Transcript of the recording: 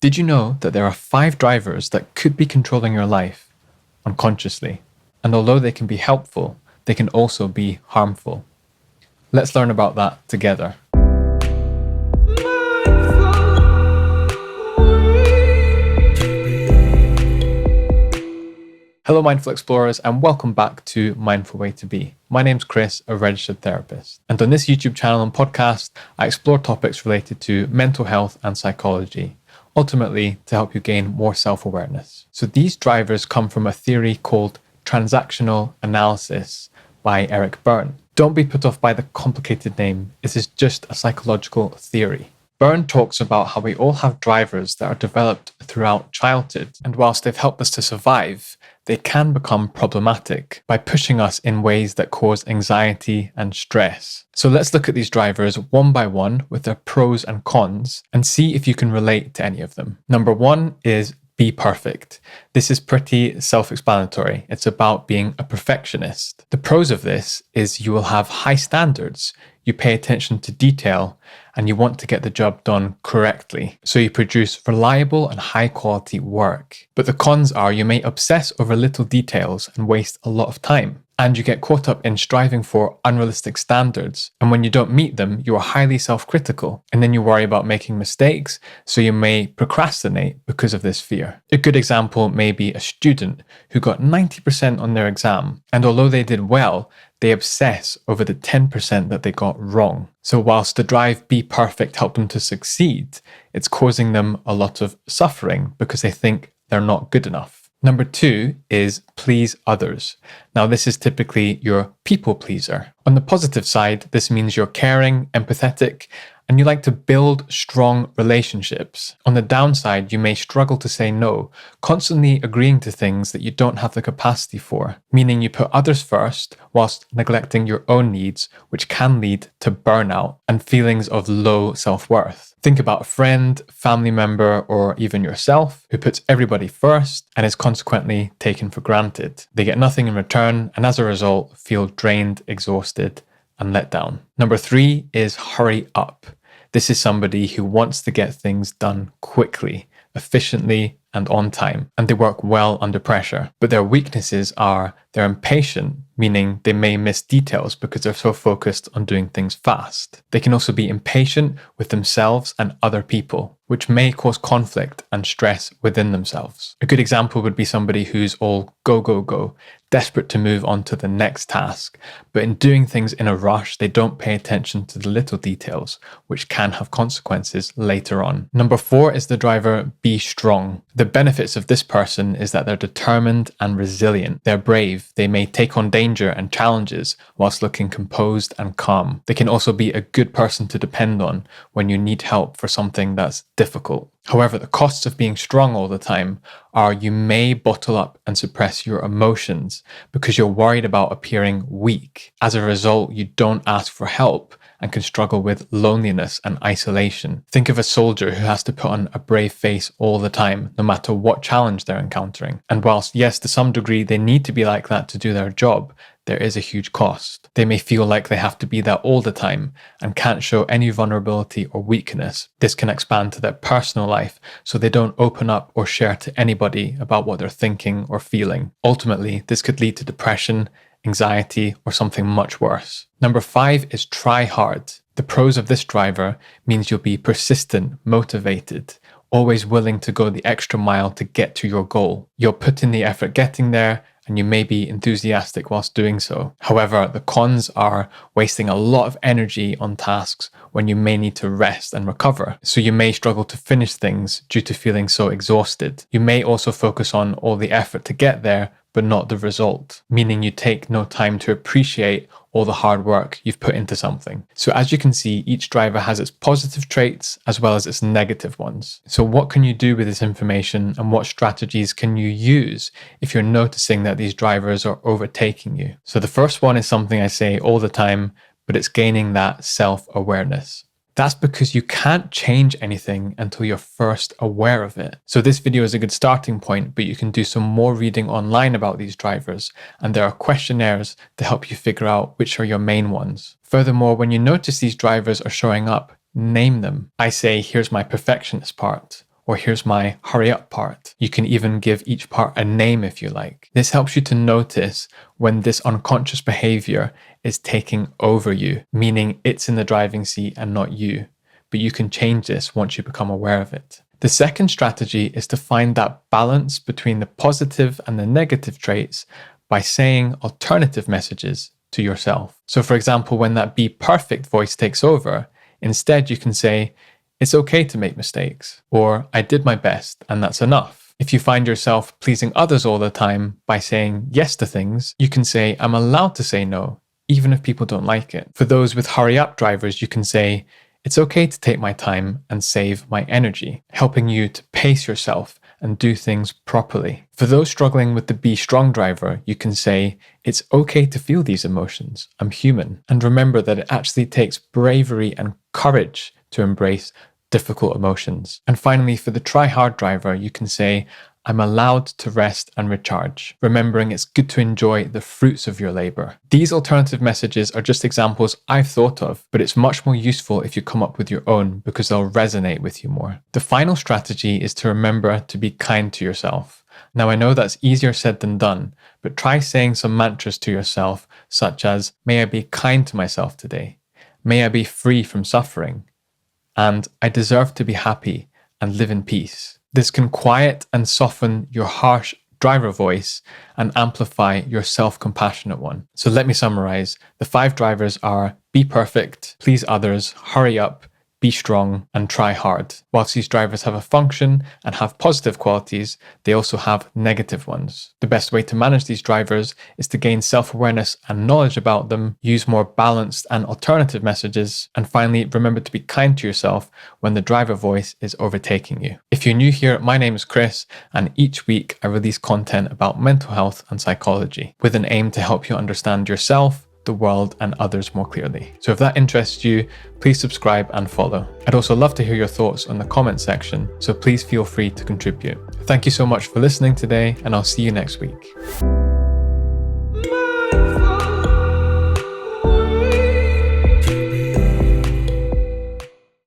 Did you know that there are 5 drivers that could be controlling your life unconsciously? And although they can be helpful, they can also be harmful. Let's learn about that together. Hello Mindful Explorers, and welcome back to Mindful Way to Be. My name's Chris, a registered therapist. And on this YouTube channel and podcast, I explore topics related to mental health and psychology, ultimately to help you gain more self-awareness. So these drivers come from a theory called Transactional Analysis by Eric Berne. Don't be put off by the complicated name. This is just a psychological theory. Berne talks about how we all have drivers that are developed throughout childhood, and whilst they've helped us to survive, they can become problematic by pushing us in ways that cause anxiety and stress. So let's look at these drivers one by one with their pros and cons and see if you can relate to any of them. Number 1 is be perfect. This is pretty self-explanatory. It's about being a perfectionist. The pros of this is you will have high standards, you pay attention to detail, and you want to get the job done correctly. So you produce reliable and high quality work. But the cons are you may obsess over little details and waste a lot of time. And you get caught up in striving for unrealistic standards. And when you don't meet them, you are highly self-critical. And then you worry about making mistakes, so you may procrastinate because of this fear. A good example may be a student who got 90% on their exam. And although they did well, they obsess over the 10% that they got wrong. So whilst the drive be perfect helped them to succeed, it's causing them a lot of suffering because they think they're not good enough. Number 2 is please others. Now, this is typically your people pleaser. On the positive side, this means you're caring, empathetic, and you like to build strong relationships. On the downside, you may struggle to say no, constantly agreeing to things that you don't have the capacity for, meaning you put others first whilst neglecting your own needs, which can lead to burnout and feelings of low self-worth. Think about a friend, family member, or even yourself who puts everybody first and is consequently taken for granted. They get nothing in return and as a result feel drained, exhausted, and let down. Number 3 is hurry up. This is somebody who wants to get things done quickly, efficiently, and on time, and they work well under pressure. But their weaknesses are they're impatient, meaning they may miss details because they're so focused on doing things fast. They can also be impatient with themselves and other people, which may cause conflict and stress within themselves. A good example would be somebody who's all go, go, go, desperate to move on to the next task, but in doing things in a rush, they don't pay attention to the little details, which can have consequences later on. Number 4 is the driver be strong. The benefits of this person is that they're determined and resilient. They're brave. They may take on danger and challenges whilst looking composed and calm. They can also be a good person to depend on when you need help for something that's difficult. However, the costs of being strong all the time are you may bottle up and suppress your emotions because you're worried about appearing weak. As a result, you don't ask for help and can struggle with loneliness and isolation. Think of a soldier who has to put on a brave face all the time, no matter what challenge they're encountering. And whilst, yes, to some degree, they need to be like that to do their job, there is a huge cost. They may feel like they have to be that all the time and can't show any vulnerability or weakness. This can expand to their personal life, so they don't open up or share to anybody about what they're thinking or feeling. Ultimately, this could lead to depression, anxiety, or something much worse. Number 5 is try hard. The pros of this driver means you'll be persistent, motivated, always willing to go the extra mile to get to your goal. You'll put in the effort getting there, and you may be enthusiastic whilst doing so. However, the cons are wasting a lot of energy on tasks when you may need to rest and recover. So you may struggle to finish things due to feeling so exhausted. You may also focus on all the effort to get there, but not the result, meaning you take no time to appreciate all the hard work you've put into something. So as you can see, each driver has its positive traits as well as its negative ones. So what can you do with this information and what strategies can you use if you're noticing that these drivers are overtaking you? So the first one is something I say all the time, but it's gaining that self-awareness. That's because you can't change anything until you're first aware of it. So this video is a good starting point, but you can do some more reading online about these drivers, and there are questionnaires to help you figure out which are your main ones. Furthermore, when you notice these drivers are showing up, name them. I say, here's my perfectionist part, or here's my hurry up part. You can even give each part a name if you like. This helps you to notice when this unconscious behavior is taking over you, meaning it's in the driving seat and not you. But you can change this once you become aware of it. The second strategy is to find that balance between the positive and the negative traits by saying alternative messages to yourself. So for example, when that be perfect voice takes over, instead you can say, it's okay to make mistakes, or I did my best and that's enough. If you find yourself pleasing others all the time by saying yes to things, you can say, I'm allowed to say no, even if people don't like it. For those with hurry up drivers, you can say, it's okay to take my time and save my energy, helping you to pace yourself and do things properly. For those struggling with the be strong driver, you can say, it's okay to feel these emotions. I'm human. And remember that it actually takes bravery and courage to embrace difficult emotions. And finally, for the try hard driver, you can say, I'm allowed to rest and recharge, remembering it's good to enjoy the fruits of your labor. These alternative messages are just examples I've thought of, but it's much more useful if you come up with your own because they'll resonate with you more. The final strategy is to remember to be kind to yourself. Now, I know that's easier said than done, but try saying some mantras to yourself, such as, may I be kind to myself today, may I be free from suffering, and I deserve to be happy and live in peace. This can quiet and soften your harsh driver voice and amplify your self-compassionate one. So let me summarize. The 5 drivers are be perfect, please others, hurry up, be strong, and try hard. Whilst these drivers have a function and have positive qualities, they also have negative ones. The best way to manage these drivers is to gain self-awareness and knowledge about them, use more balanced and alternative messages, and finally, remember to be kind to yourself when the driver voice is overtaking you. If you're new here, my name is Chris, and each week I release content about mental health and psychology with an aim to help you understand yourself, the world, and others more clearly. So if that interests you, please subscribe and follow. I'd also love to hear your thoughts on the comment section, so please feel free to contribute. Thank you so much for listening today, and I'll see you next week.